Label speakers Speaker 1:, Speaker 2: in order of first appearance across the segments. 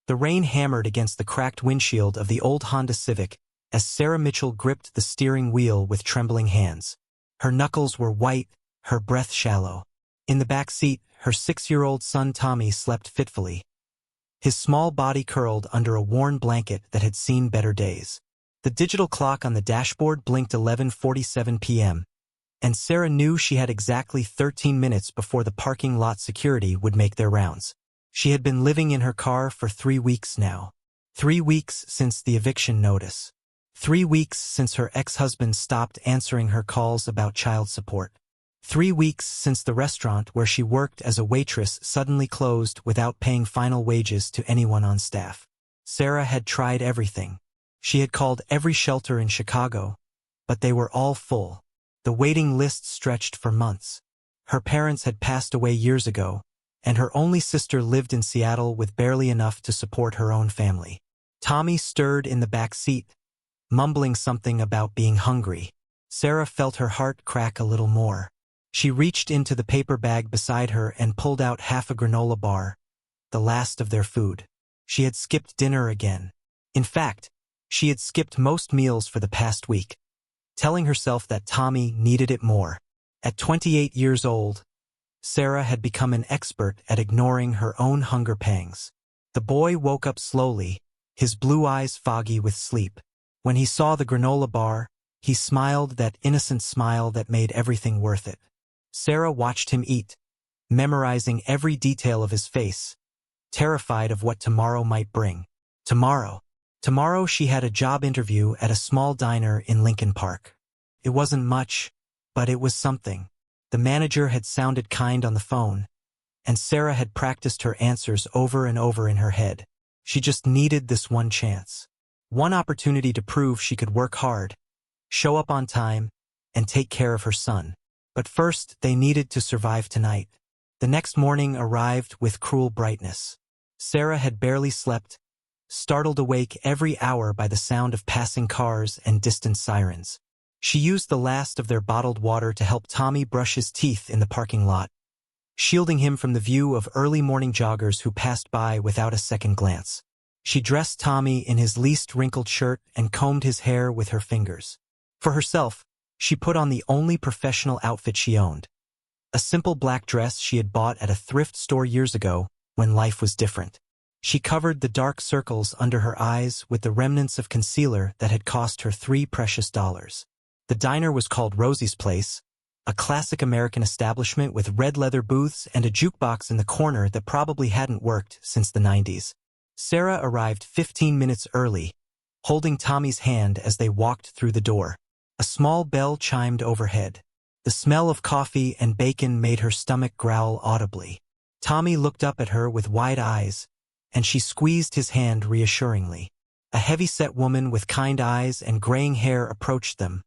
Speaker 1: The rain hammered against the cracked windshield of the old Honda Civic as Sarah Mitchell gripped the steering wheel with trembling hands. Her knuckles were white, her breath shallow. In the back seat, her 6-year-old son Tommy slept fitfully, his small body curled under a worn blanket that had seen better days. The digital clock on the dashboard blinked 11:47 p.m., and Sarah knew she had exactly 13 minutes before the parking lot security would make their rounds. She had been living in her car for 3 weeks now. 3 weeks since the eviction notice. 3 weeks since her ex-husband stopped answering her calls about child support. 3 weeks since the restaurant where she worked as a waitress suddenly closed without paying final wages to anyone on staff. Sarah had tried everything. She had called every shelter in Chicago, but they were all full. The waiting list stretched for months. Her parents had passed away years ago, and her only sister lived in Seattle with barely enough to support her own family. Tommy stirred in the back seat, mumbling something about being hungry. Sarah felt her heart crack a little more. She reached into the paper bag beside her and pulled out half a granola bar, the last of their food. She had skipped dinner again. In fact, she had skipped most meals for the past week, telling herself that Tommy needed it more. At 28 years old, Sarah had become an expert at ignoring her own hunger pangs. The boy woke up slowly, his blue eyes foggy with sleep. When he saw the granola bar, he smiled that innocent smile that made everything worth it. Sarah watched him eat, memorizing every detail of his face, terrified of what tomorrow might bring. Tomorrow she had a job interview at a small diner in Lincoln Park. It wasn't much, but it was something. The manager had sounded kind on the phone, and Sarah had practiced her answers over and over in her head. She just needed this one chance. One opportunity to prove she could work hard, show up on time, and take care of her son. But first, they needed to survive tonight. The next morning arrived with cruel brightness. Sarah had barely slept, startled awake every hour by the sound of passing cars and distant sirens. She used the last of their bottled water to help Tommy brush his teeth in the parking lot, shielding him from the view of early morning joggers who passed by without a second glance. She dressed Tommy in his least wrinkled shirt and combed his hair with her fingers. For herself, she put on the only professional outfit she owned, a simple black dress she had bought at a thrift store years ago when life was different. She covered the dark circles under her eyes with the remnants of concealer that had cost her $3 precious. The diner was called Rosie's Place, a classic American establishment with red leather booths and a jukebox in the corner that probably hadn't worked since the 90s. Sarah arrived 15 minutes early, holding Tommy's hand as they walked through the door. A small bell chimed overhead. The smell of coffee and bacon made her stomach growl audibly. Tommy looked up at her with wide eyes, and she squeezed his hand reassuringly. A heavy-set woman with kind eyes and graying hair approached them,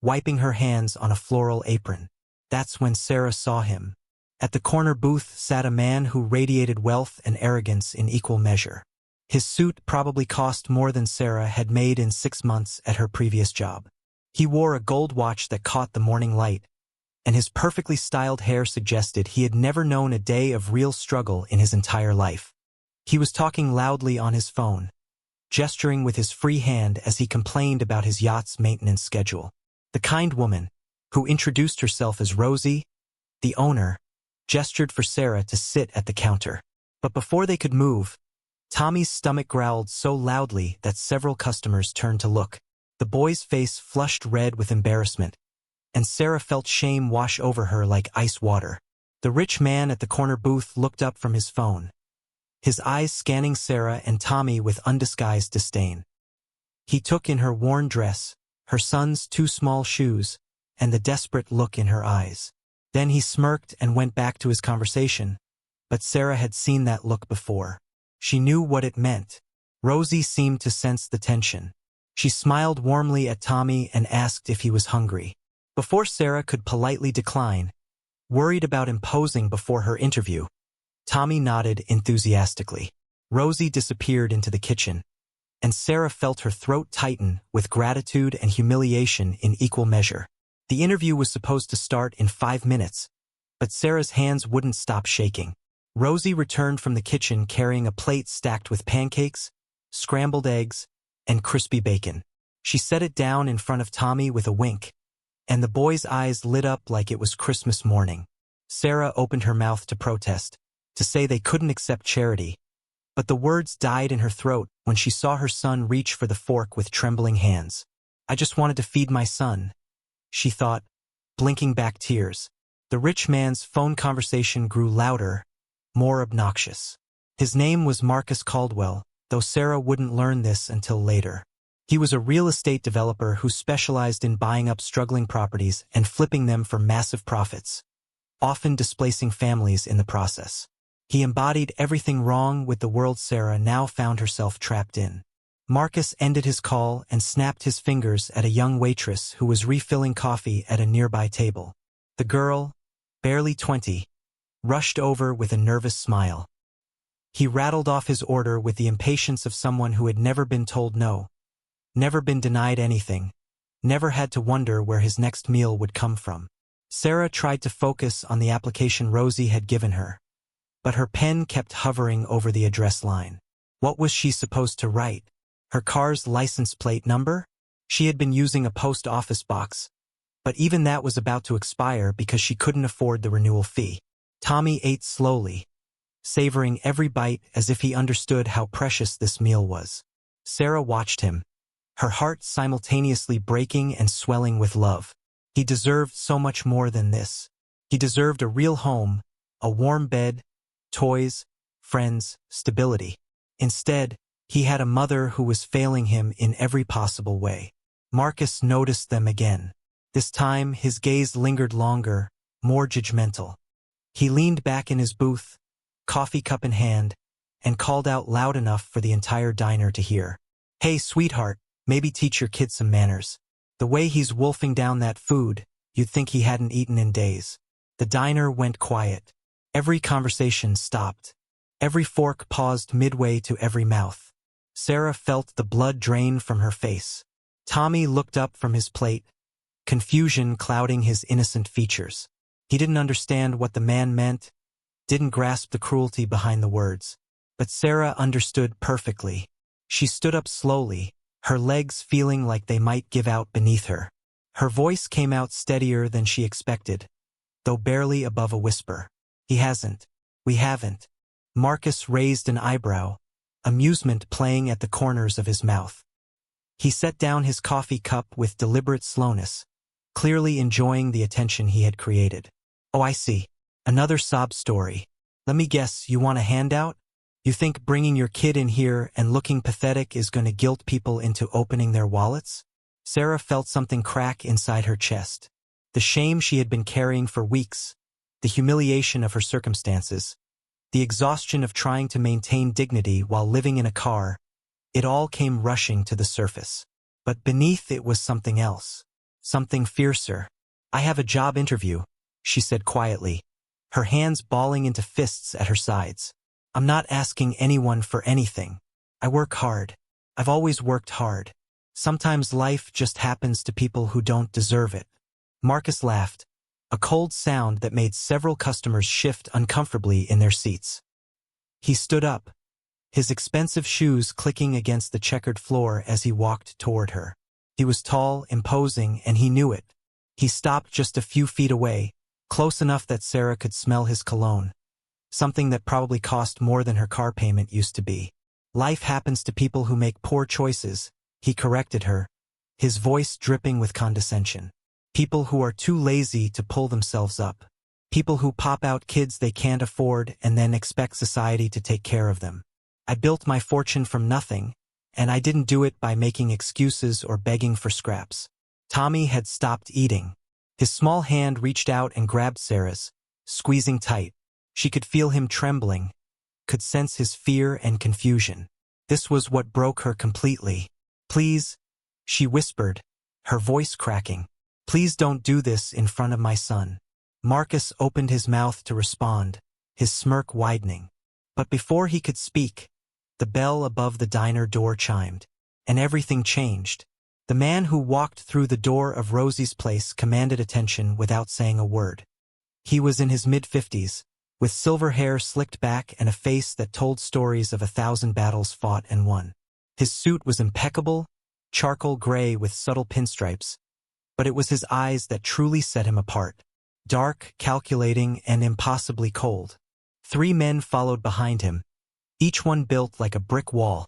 Speaker 1: wiping her hands on a floral apron. That's when Sarah saw him. At the corner booth sat a man who radiated wealth and arrogance in equal measure. His suit probably cost more than Sarah had made in 6 months at her previous job. He wore a gold watch that caught the morning light, and his perfectly styled hair suggested he had never known a day of real struggle in his entire life. He was talking loudly on his phone, gesturing with his free hand as he complained about his yacht's maintenance schedule. The kind woman, who introduced herself as Rosie, the owner, gestured for Sarah to sit at the counter. But before they could move, Tommy's stomach growled so loudly that several customers turned to look. The boy's face flushed red with embarrassment, and Sarah felt shame wash over her like ice water. The rich man at the corner booth looked up from his phone, his eyes scanning Sarah and Tommy with undisguised disdain. He took in her worn dress, her son's 2 small shoes, and the desperate look in her eyes. Then he smirked and went back to his conversation, but Sarah had seen that look before. She knew what it meant. Rosie seemed to sense the tension. She smiled warmly at Tommy and asked if he was hungry. Before Sarah could politely decline, worried about imposing before her interview, Tommy nodded enthusiastically. Rosie disappeared into the kitchen, and Sarah felt her throat tighten with gratitude and humiliation in equal measure. The interview was supposed to start in 5 minutes, but Sarah's hands wouldn't stop shaking. Rosie returned from the kitchen carrying a plate stacked with pancakes, scrambled eggs, and crispy bacon. She set it down in front of Tommy with a wink, and the boy's eyes lit up like it was Christmas morning. Sarah opened her mouth to protest, to say they couldn't accept charity, but the words died in her throat when she saw her son reach for the fork with trembling hands. I just wanted to feed my son, she thought, blinking back tears. The rich man's phone conversation grew louder, more obnoxious. His name was Marcus Caldwell, though Sarah wouldn't learn this until later. He was a real estate developer who specialized in buying up struggling properties and flipping them for massive profits, often displacing families in the process. He embodied everything wrong with the world Sarah now found herself trapped in. Marcus ended his call and snapped his fingers at a young waitress who was refilling coffee at a nearby table. The girl, barely 20, rushed over with a nervous smile. He rattled off his order with the impatience of someone who had never been told no, never been denied anything, never had to wonder where his next meal would come from. Sarah tried to focus on the application Rosie had given her, but her pen kept hovering over the address line. What was she supposed to write? Her car's license plate number? She had been using a post office box, but even that was about to expire because she couldn't afford the renewal fee. Tommy ate slowly, savoring every bite as if he understood how precious this meal was. Sarah watched him, her heart simultaneously breaking and swelling with love. He deserved so much more than this. He deserved a real home, a warm bed, toys, friends, stability. Instead, he had a mother who was failing him in every possible way. Marcus noticed them again. This time, his gaze lingered longer, more judgmental. He leaned back in his booth, coffee cup in hand, and called out loud enough for the entire diner to hear. Hey, sweetheart, maybe teach your kid some manners. The way he's wolfing down that food, you'd think he hadn't eaten in days. The diner went quiet. Every conversation stopped. Every fork paused midway to every mouth. Sarah felt the blood drain from her face. Tommy looked up from his plate, confusion clouding his innocent features. He didn't understand what the man meant, didn't grasp the cruelty behind the words. But Sarah understood perfectly. She stood up slowly, her legs feeling like they might give out beneath her. Her voice came out steadier than she expected, though barely above a whisper. He hasn't. We haven't. Marcus raised an eyebrow, amusement playing at the corners of his mouth. He set down his coffee cup with deliberate slowness, clearly enjoying the attention he had created. Oh, I see. Another sob story. Let me guess, you want a handout? You think bringing your kid in here and looking pathetic is going to guilt people into opening their wallets? Sarah felt something crack inside her chest. The shame she had been carrying for weeks, the humiliation of her circumstances, the exhaustion of trying to maintain dignity while living in a car, it all came rushing to the surface. But beneath it was something else, something fiercer. I have a job interview, she said quietly, her hands balling into fists at her sides. I'm not asking anyone for anything. I work hard. I've always worked hard. Sometimes life just happens to people who don't deserve it. Marcus laughed, a cold sound that made several customers shift uncomfortably in their seats. He stood up, his expensive shoes clicking against the checkered floor as he walked toward her. He was tall, imposing, and he knew it. He stopped just a few feet away, close enough that Sarah could smell his cologne, something that probably cost more than her car payment used to be. Life happens to people who make poor choices, he corrected her, his voice dripping with condescension. People who are too lazy to pull themselves up. People who pop out kids they can't afford and then expect society to take care of them. I built my fortune from nothing, and I didn't do it by making excuses or begging for scraps. Tommy had stopped eating. His small hand reached out and grabbed Sarah's, squeezing tight. She could feel him trembling, could sense his fear and confusion. This was what broke her completely. Please, she whispered, her voice cracking. Please don't do this in front of my son. Marcus opened his mouth to respond, his smirk widening. But before he could speak, the bell above the diner door chimed, and everything changed. The man who walked through the door of Rosie's place commanded attention without saying a word. He was in his mid-50s, with silver hair slicked back and a face that told stories of 1,000 battles fought and won. His suit was impeccable, charcoal gray with subtle pinstripes, but it was his eyes that truly set him apart. Dark, calculating, and impossibly cold. 3 men followed behind him, each one built like a brick wall,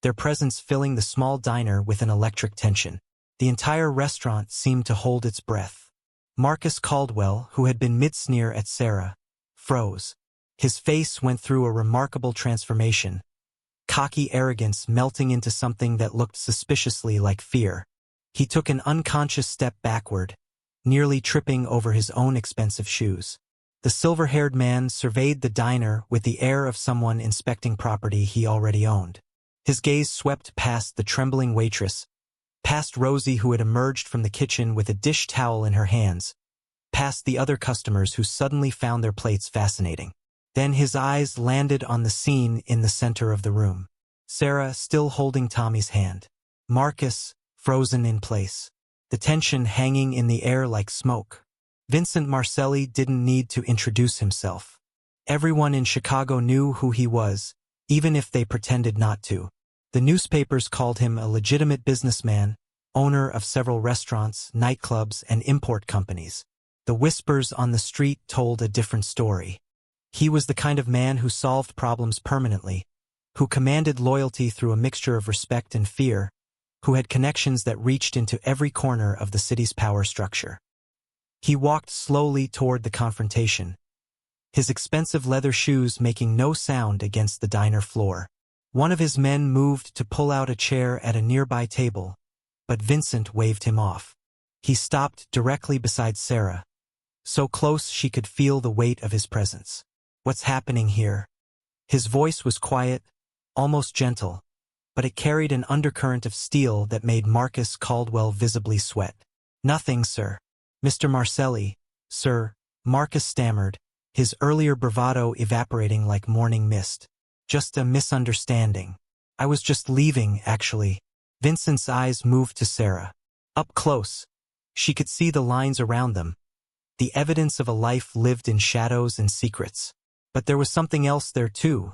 Speaker 1: their presence filling the small diner with an electric tension. The entire restaurant seemed to hold its breath. Marcus Caldwell, who had been mid-sneer at Sarah, froze. His face went through a remarkable transformation, cocky arrogance melting into something that looked suspiciously like fear. He took an unconscious step backward, nearly tripping over his own expensive shoes. The silver-haired man surveyed the diner with the air of someone inspecting property he already owned. His gaze swept past the trembling waitress, past Rosie who had emerged from the kitchen with a dish towel in her hands, past the other customers who suddenly found their plates fascinating. Then his eyes landed on the scene in the center of the room. Sarah still holding Tommy's hand. Marcus, frozen in place. The tension hanging in the air like smoke. Vincent Marcelli didn't need to introduce himself. Everyone in Chicago knew who he was, even if they pretended not to. The newspapers called him a legitimate businessman, owner of several restaurants, nightclubs, and import companies. The whispers on the street told a different story. He was the kind of man who solved problems permanently, who commanded loyalty through a mixture of respect and fear, who had connections that reached into every corner of the city's power structure. He walked slowly toward the confrontation, his expensive leather shoes making no sound against the diner floor. One of his men moved to pull out a chair at a nearby table, but Vincent waved him off. He stopped directly beside Sarah, so close she could feel the weight of his presence. "What's happening here?" His voice was quiet, almost gentle, but it carried an undercurrent of steel that made Marcus Caldwell visibly sweat. "Nothing, sir." "Mr. Marcelli, sir," Marcus stammered, his earlier bravado evaporating like morning mist. "Just a misunderstanding. I was just leaving, actually." Vincent's eyes moved to Sarah. Up close, she could see the lines around them, the evidence of a life lived in shadows and secrets. But there was something else there too,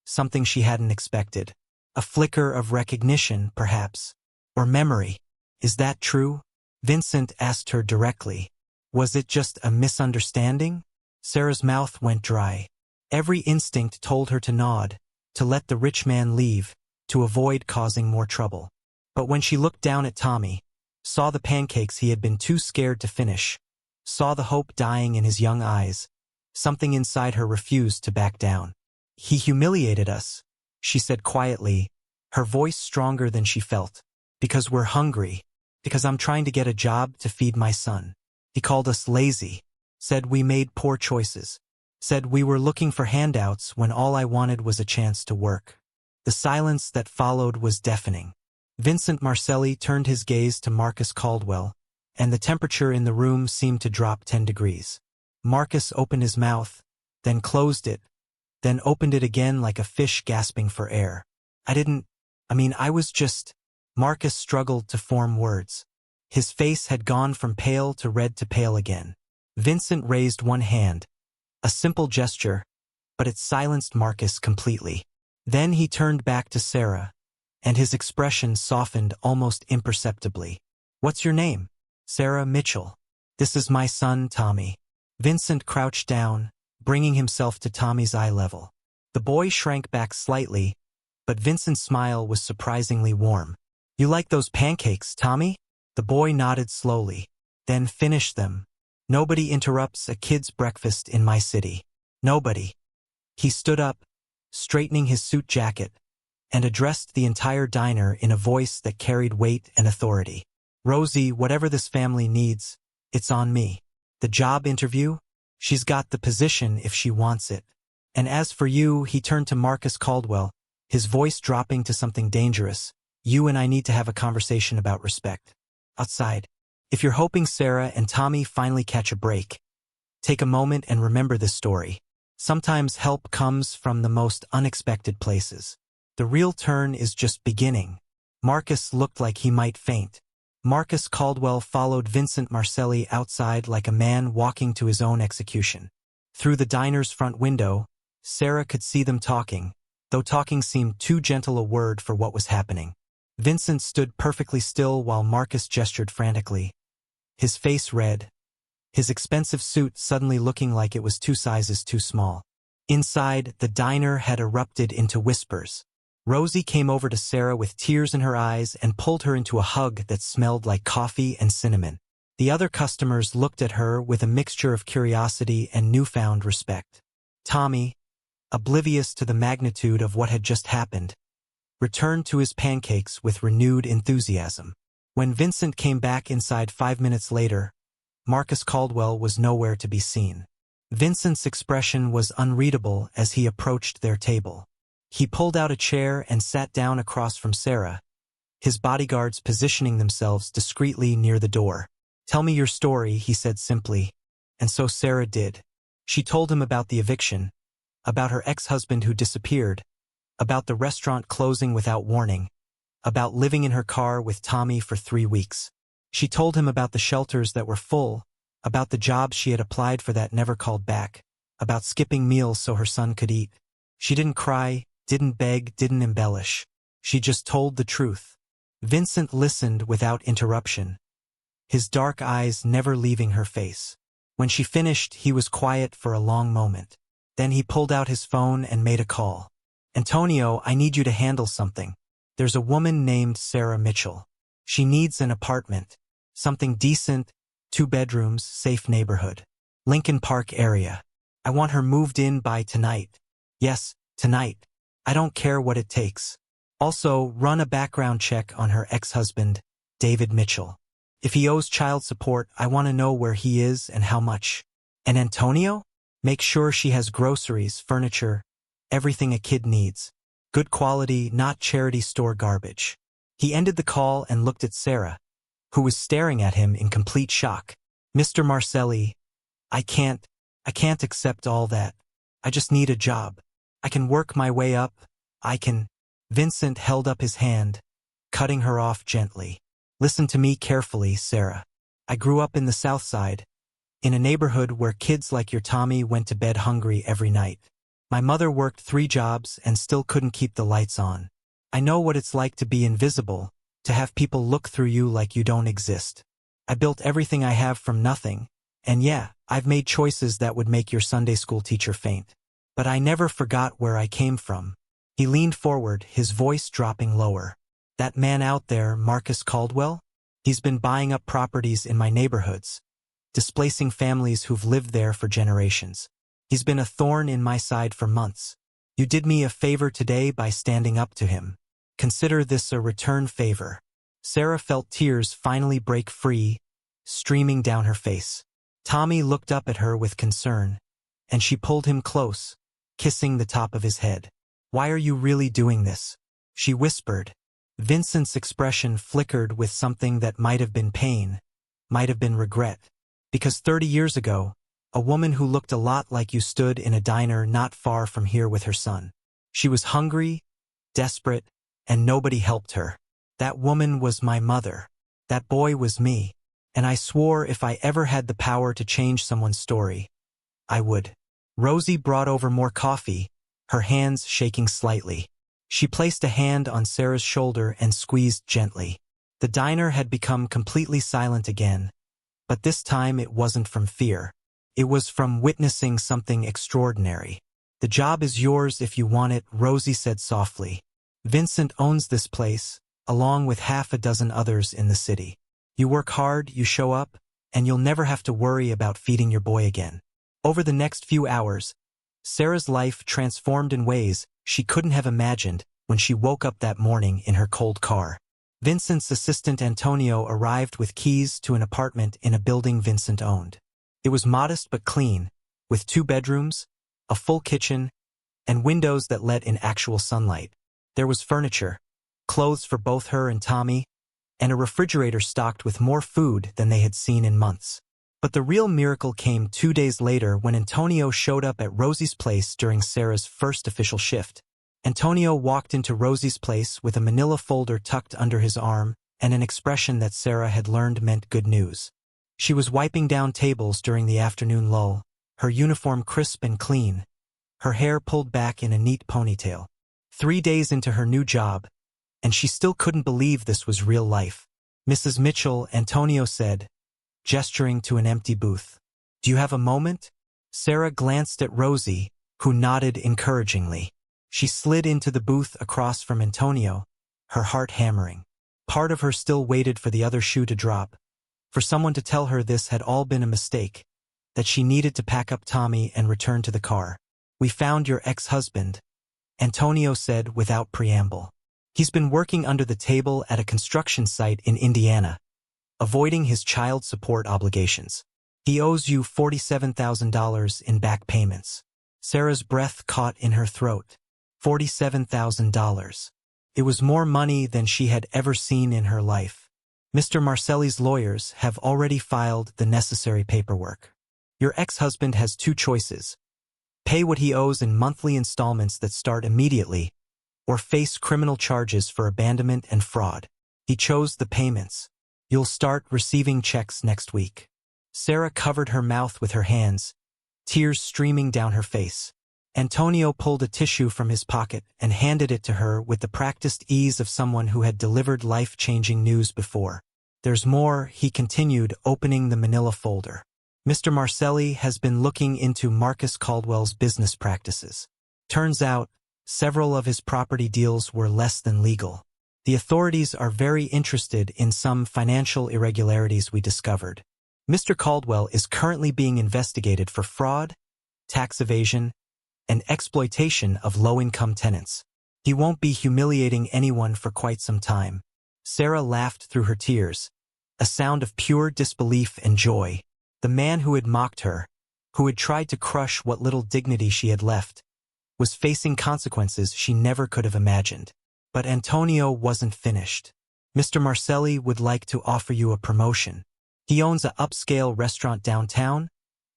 Speaker 1: something she hadn't expected. A flicker of recognition, perhaps, or memory. "Is that true?" Vincent asked her directly. "Was it just a misunderstanding?" Sarah's mouth went dry. Every instinct told her to nod, to let the rich man leave, to avoid causing more trouble. But when she looked down at Tommy, saw the pancakes he had been too scared to finish, saw the hope dying in his young eyes, something inside her refused to back down. "He humiliated us," she said quietly, her voice stronger than she felt. "Because we're hungry. Because I'm trying to get a job to feed my son. He called us lazy, said we made poor choices, said we were looking for handouts when all I wanted was a chance to work." The silence that followed was deafening. Vincent Marcelli turned his gaze to Marcus Caldwell, and the temperature in the room seemed to drop 10 degrees. Marcus opened his mouth, then closed it, then opened it again like a fish gasping for air. I was just... Marcus struggled to form words. His face had gone from pale to red to pale again. Vincent raised one hand, a simple gesture, but it silenced Marcus completely. Then he turned back to Sarah, and his expression softened almost imperceptibly. "What's your name?" "Sarah Mitchell. This is my son, Tommy." Vincent crouched down, bringing himself to Tommy's eye level. The boy shrank back slightly, but Vincent's smile was surprisingly warm. "You like those pancakes, Tommy?" The boy nodded slowly. "Then finish them. Nobody interrupts a kid's breakfast in my city. Nobody." He stood up, straightening his suit jacket, and addressed the entire diner in a voice that carried weight and authority. "Rosie, whatever this family needs, it's on me. The job interview? She's got the position if she wants it. And as for you," he turned to Marcus Caldwell, his voice dropping to something dangerous, "you and I need to have a conversation about respect. Outside. If you're hoping Sarah and Tommy finally catch a break, take a moment and remember this story. Sometimes help comes from the most unexpected places. The real turn is just beginning." Marcus looked like he might faint. Marcus Caldwell followed Vincent Marcelli outside like a man walking to his own execution. Through the diner's front window, Sarah could see them talking, though talking seemed too gentle a word for what was happening. Vincent stood perfectly still while Marcus gestured frantically, his face red, his expensive suit suddenly looking like it was 2 sizes too small. Inside, the diner had erupted into whispers. Rosie came over to Sarah with tears in her eyes and pulled her into a hug that smelled like coffee and cinnamon. The other customers looked at her with a mixture of curiosity and newfound respect. Tommy, oblivious to the magnitude of what had just happened, returned to his pancakes with renewed enthusiasm. When Vincent came back inside 5 minutes later, Marcus Caldwell was nowhere to be seen. Vincent's expression was unreadable as he approached their table. He pulled out a chair and sat down across from Sarah, his bodyguards positioning themselves discreetly near the door. "Tell me your story," he said simply, and so Sarah did. She told him about the eviction, about her ex-husband who disappeared, about the restaurant closing without warning, about living in her car with Tommy for 3 weeks. She told him about the shelters that were full, about the jobs she had applied for that never called back, about skipping meals so her son could eat. She didn't cry, didn't beg, didn't embellish. She just told the truth. Vincent listened without interruption, his dark eyes never leaving her face. When she finished, he was quiet for a long moment. Then he pulled out his phone and made a call. "Antonio, I need you to handle something. There's a woman named Sarah Mitchell. She needs an apartment. Something decent, 2 bedrooms, safe neighborhood. Lincoln Park area. I want her moved in by tonight. Yes, tonight. I don't care what it takes. Also, run a background check on her ex-husband, David Mitchell. If he owes child support, I want to know where he is and how much. And Antonio? Make sure she has groceries, furniture, everything a kid needs. Good quality, not charity store garbage." He ended the call and looked at Sarah, who was staring at him in complete shock. "Mr. Marcelli, I can't accept all that. I just need a job. I can work my way up. I can—" Vincent held up his hand, cutting her off gently. "Listen to me carefully, Sarah. I grew up in the South Side, in a neighborhood where kids like your Tommy went to bed hungry every night. My mother worked 3 jobs and still couldn't keep the lights on. I know what it's like to be invisible, to have people look through you like you don't exist. I built everything I have from nothing, and yeah, I've made choices that would make your Sunday school teacher faint. But I never forgot where I came from." He leaned forward, his voice dropping lower. "That man out there, Marcus Caldwell? He's been buying up properties in my neighborhoods, displacing families who've lived there for generations. He's been a thorn in my side for months. You did me a favor today by standing up to him. Consider this a return favor." Sarah felt tears finally break free, streaming down her face. Tommy looked up at her with concern, and she pulled him close, kissing the top of his head. "Why are you really doing this?" she whispered. Vincent's expression flickered with something that might have been pain, might have been regret. "Because 30 years ago, a woman who looked a lot like you stood in a diner not far from here with her son. She was hungry, desperate, and nobody helped her. That woman was my mother. That boy was me. And I swore if I ever had the power to change someone's story, I would." Rosie brought over more coffee, her hands shaking slightly. She placed a hand on Sarah's shoulder and squeezed gently. The diner had become completely silent again, but this time it wasn't from fear. It was from witnessing something extraordinary. "The job is yours if you want it," Rosie said softly. "Vincent owns this place, along with 6 others in the city. You work hard, you show up, and you'll never have to worry about feeding your boy again." Over the next few hours, Sarah's life transformed in ways she couldn't have imagined when she woke up that morning in her cold car. Vincent's assistant Antonio arrived with keys to an apartment in a building Vincent owned. It was modest but clean, with 2 bedrooms, a full kitchen, and windows that let in actual sunlight. There was furniture, clothes for both her and Tommy, and a refrigerator stocked with more food than they had seen in months. But the real miracle came 2 days later when Antonio showed up at Rosie's place during Sarah's first official shift. Antonio walked into Rosie's place with a manila folder tucked under his arm and an expression that Sarah had learned meant good news. She was wiping down tables during the afternoon lull, her uniform crisp and clean, her hair pulled back in a neat ponytail. 3 days into her new job, and she still couldn't believe this was real life. "Mrs. Mitchell," Antonio said, gesturing to an empty booth. "Do you have a moment?" Sarah glanced at Rosie, who nodded encouragingly. She slid into the booth across from Antonio, her heart hammering. Part of her still waited for the other shoe to drop, for someone to tell her this had all been a mistake, that she needed to pack up Tommy and return to the car. "We found your ex-husband," Antonio said without preamble. "He's been working under the table at a construction site in Indiana, avoiding his child support obligations. He owes you $47,000 in back payments." Sarah's breath caught in her throat. $47,000. It was more money than she had ever seen in her life. "Mr. Marcelli's lawyers have already filed the necessary paperwork. Your ex-husband has 2 choices. Pay what he owes in monthly installments that start immediately, or face criminal charges for abandonment and fraud. He chose the payments. You'll start receiving checks next week." Sarah covered her mouth with her hands, tears streaming down her face. Antonio pulled a tissue from his pocket and handed it to her with the practiced ease of someone who had delivered life-changing news before. "There's more," he continued, opening the manila folder. "Mr. Marcelli has been looking into Marcus Caldwell's business practices. Turns out, several of his property deals were less than legal. The authorities are very interested in some financial irregularities we discovered. Mr. Caldwell is currently being investigated for fraud, tax evasion, and exploitation of low-income tenants. He won't be humiliating anyone for quite some time." Sarah laughed through her tears, a sound of pure disbelief and joy. The man who had mocked her, who had tried to crush what little dignity she had left, was facing consequences she never could have imagined. But Antonio wasn't finished. "Mr. Marcelli would like to offer you a promotion. He owns an upscale restaurant downtown,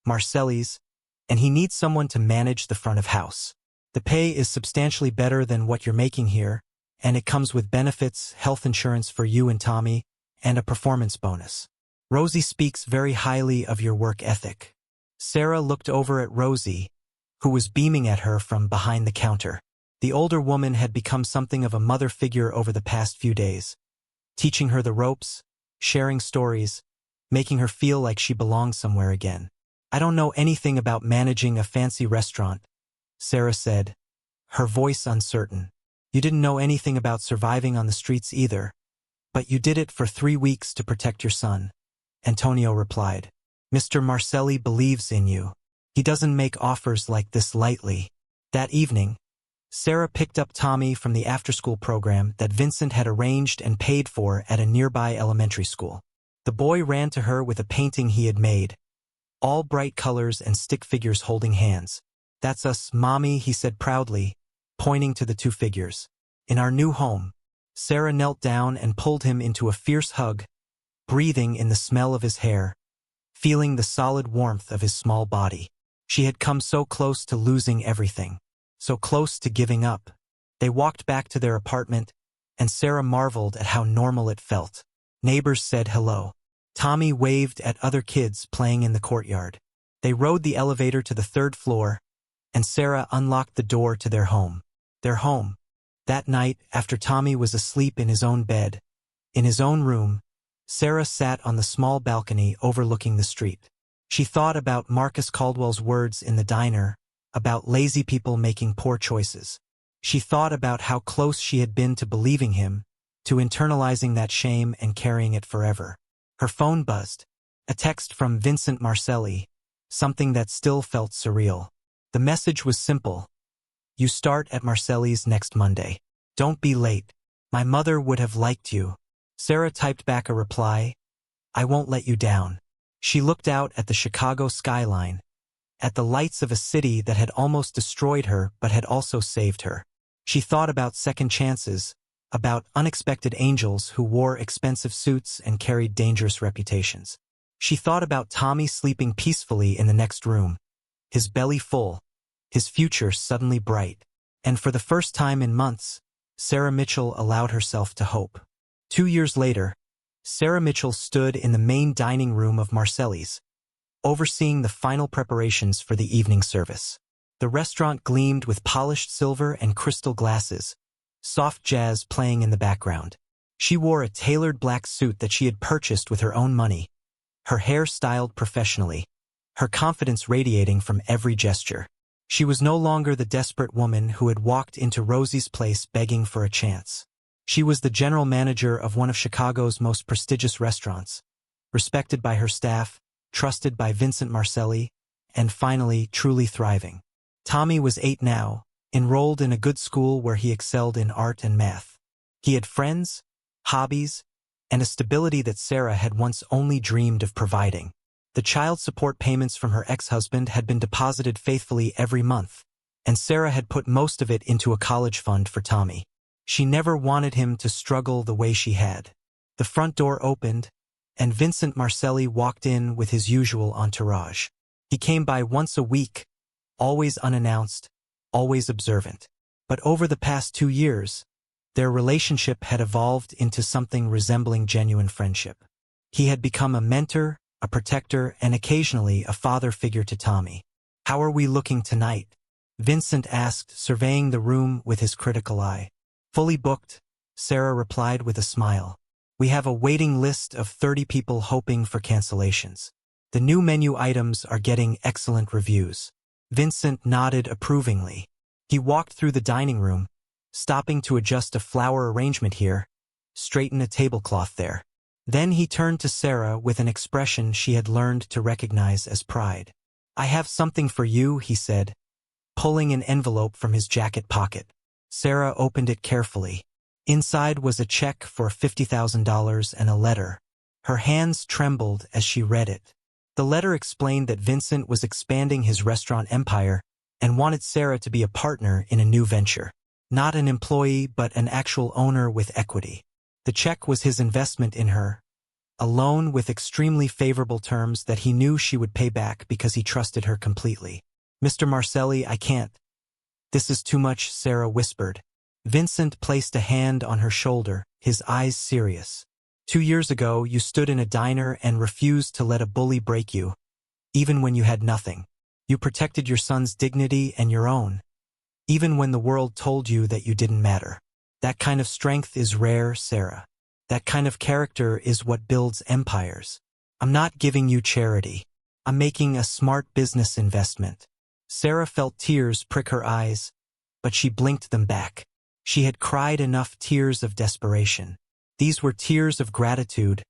Speaker 1: Marcelli's, and he needs someone to manage the front of house. The pay is substantially better than what you're making here, and it comes with benefits, health insurance for you and Tommy, and a performance bonus. Rosie speaks very highly of your work ethic." Sarah looked over at Rosie, who was beaming at her from behind the counter. The older woman had become something of a mother figure over the past few days, teaching her the ropes, sharing stories, making her feel like she belonged somewhere again. "I don't know anything about managing a fancy restaurant," Sarah said, her voice uncertain. "You didn't know anything about surviving on the streets either, but you did it for 3 weeks to protect your son," Antonio replied. "Mr. Marcelli believes in you. He doesn't make offers like this lightly." That evening, Sarah picked up Tommy from the after-school program that Vincent had arranged and paid for at a nearby elementary school. The boy ran to her with a painting he had made, all bright colors and stick figures holding hands. "That's us, Mommy," he said proudly, pointing to the 2 figures. "In our new home." Sarah knelt down and pulled him into a fierce hug, breathing in the smell of his hair, feeling the solid warmth of his small body. She had come so close to losing everything, so close to giving up. They walked back to their apartment, and Sarah marveled at how normal it felt. Neighbors said hello. Tommy waved at other kids playing in the courtyard. They rode the elevator to the 3rd floor, and Sarah unlocked the door to their home. Their home. That night, after Tommy was asleep in his own bed, in his own room, Sarah sat on the small balcony overlooking the street. She thought about Marcus Caldwell's words in the diner, about lazy people making poor choices. She thought about how close she had been to believing him, to internalizing that shame and carrying it forever. Her phone buzzed. A text from Vincent Marcelli, something that still felt surreal. The message was simple. "You start at Marcelli's next Monday. Don't be late. My mother would have liked you." Sarah typed back a reply, "I won't let you down." She looked out at the Chicago skyline, at the lights of a city that had almost destroyed her but had also saved her. She thought about second chances, about unexpected angels who wore expensive suits and carried dangerous reputations. She thought about Tommy sleeping peacefully in the next room, his belly full, his future suddenly bright. And for the first time in months, Sarah Mitchell allowed herself to hope. 2 years later, Sarah Mitchell stood in the main dining room of Marcelli's, overseeing the final preparations for the evening service. The restaurant gleamed with polished silver and crystal glasses, soft jazz playing in the background. She wore a tailored black suit that she had purchased with her own money, her hair styled professionally, her confidence radiating from every gesture. She was no longer the desperate woman who had walked into Rosie's place begging for a chance. She was the general manager of one of Chicago's most prestigious restaurants, respected by her staff, trusted by Vincent Marcelli, and finally truly thriving. Tommy was 8 now, enrolled in a good school where he excelled in art and math. He had friends, hobbies, and a stability that Sarah had once only dreamed of providing. The child support payments from her ex-husband had been deposited faithfully every month, and Sarah had put most of it into a college fund for Tommy. She never wanted him to struggle the way she had. The front door opened, and Vincent Marcelli walked in with his usual entourage. He came by once a week, always unannounced, always observant. But over the past 2 years, their relationship had evolved into something resembling genuine friendship. He had become a mentor, a protector, and occasionally a father figure to Tommy. "How are we looking tonight?" Vincent asked, surveying the room with his critical eye. "Fully booked," Sarah replied with a smile. "We have a waiting list of 30 people hoping for cancellations. The new menu items are getting excellent reviews." Vincent nodded approvingly. He walked through the dining room, stopping to adjust a flower arrangement here, straighten a tablecloth there. Then he turned to Sarah with an expression she had learned to recognize as pride. "I have something for you," he said, pulling an envelope from his jacket pocket. Sarah opened it carefully. Inside was a check for $50,000 and a letter. Her hands trembled as she read it. The letter explained that Vincent was expanding his restaurant empire and wanted Sarah to be a partner in a new venture. Not an employee, but an actual owner with equity. The check was his investment in her, a loan with extremely favorable terms that he knew she would pay back because he trusted her completely. "Mr. Marcelli, I can't. This is too much," Sarah whispered. Vincent placed a hand on her shoulder, his eyes serious. "2 years ago, you stood in a diner and refused to let a bully break you, even when you had nothing. You protected your son's dignity and your own, even when the world told you that you didn't matter. That kind of strength is rare, Sarah. That kind of character is what builds empires. I'm not giving you charity. I'm making a smart business investment." Sarah felt tears prick her eyes, but she blinked them back. She had cried enough tears of desperation. These were tears of gratitude,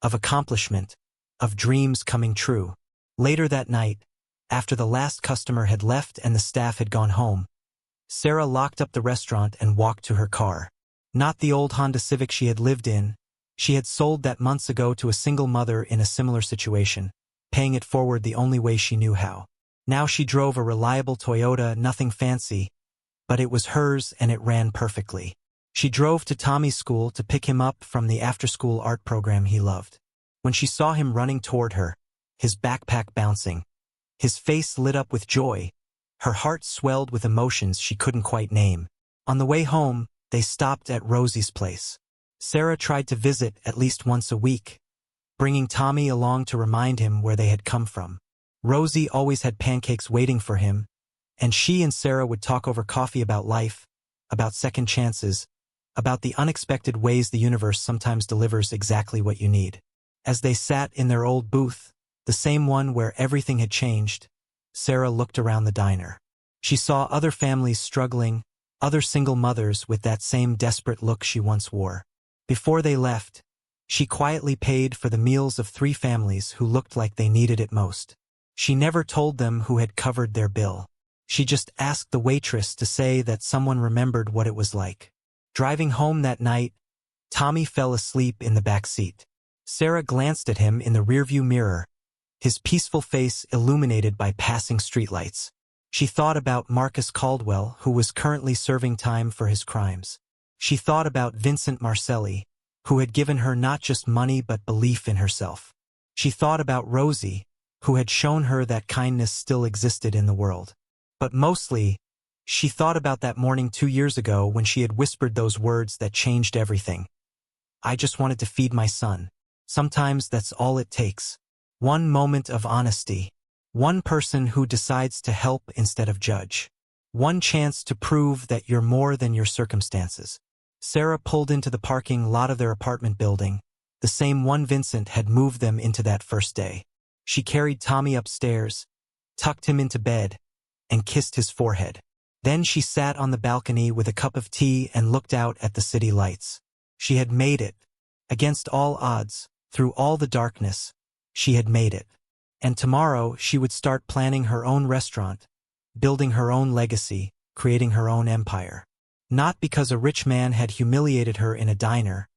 Speaker 1: of accomplishment, of dreams coming true. Later that night, after the last customer had left and the staff had gone home, Sarah locked up the restaurant and walked to her car. Not the old Honda Civic she had lived in. She had sold that months ago to a single mother in a similar situation, paying it forward the only way she knew how. Now she drove a reliable Toyota, nothing fancy, but it was hers and it ran perfectly. She drove to Tommy's school to pick him up from the after-school art program he loved. When she saw him running toward her, his backpack bouncing, his face lit up with joy, her heart swelled with emotions she couldn't quite name. On the way home, they stopped at Rosie's place. Sarah tried to visit at least once a week, bringing Tommy along to remind him where they had come from. Rosie always had pancakes waiting for him, and she and Sarah would talk over coffee about life, about second chances, about the unexpected ways the universe sometimes delivers exactly what you need. As they sat in their old booth, the same one where everything had changed, Sarah looked around the diner. She saw other families struggling, other single mothers with that same desperate look she once wore. Before they left, she quietly paid for the meals of 3 families who looked like they needed it most. She never told them who had covered their bill. She just asked the waitress to say that someone remembered what it was like. Driving home that night, Tommy fell asleep in the back seat. Sarah glanced at him in the rearview mirror, his peaceful face illuminated by passing streetlights. She thought about Marcus Caldwell, who was currently serving time for his crimes. She thought about Vincent Marcelli, who had given her not just money but belief in herself. She thought about Rosie, who had shown her that kindness still existed in the world. But mostly, she thought about that morning 2 years ago when she had whispered those words that changed everything. "I just wanted to feed my son. Sometimes that's all it takes." One moment of honesty. One person who decides to help instead of judge. One chance to prove that you're more than your circumstances. Sarah pulled into the parking lot of their apartment building, the same one Vincent had moved them into that first day. She carried Tommy upstairs, tucked him into bed, and kissed his forehead. Then she sat on the balcony with a cup of tea and looked out at the city lights. She had made it. Against all odds, through all the darkness, she had made it. And tomorrow she would start planning her own restaurant, building her own legacy, creating her own empire. Not because a rich man had humiliated her in a diner,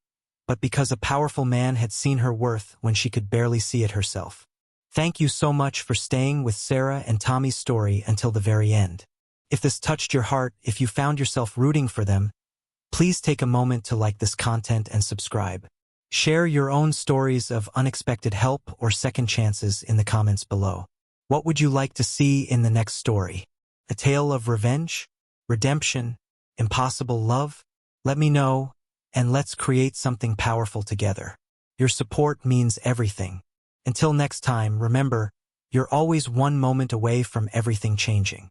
Speaker 1: but because a powerful man had seen her worth when she could barely see it herself. Thank you so much for staying with Sarah and Tommy's story until the very end. If this touched your heart, if you found yourself rooting for them, please take a moment to like this content and subscribe. Share your own stories of unexpected help or second chances in the comments below. What would you like to see in the next story? A tale of revenge? Redemption? Impossible love? Let me know, and let's create something powerful together. Your support means everything. Until next time, remember, you're always one moment away from everything changing.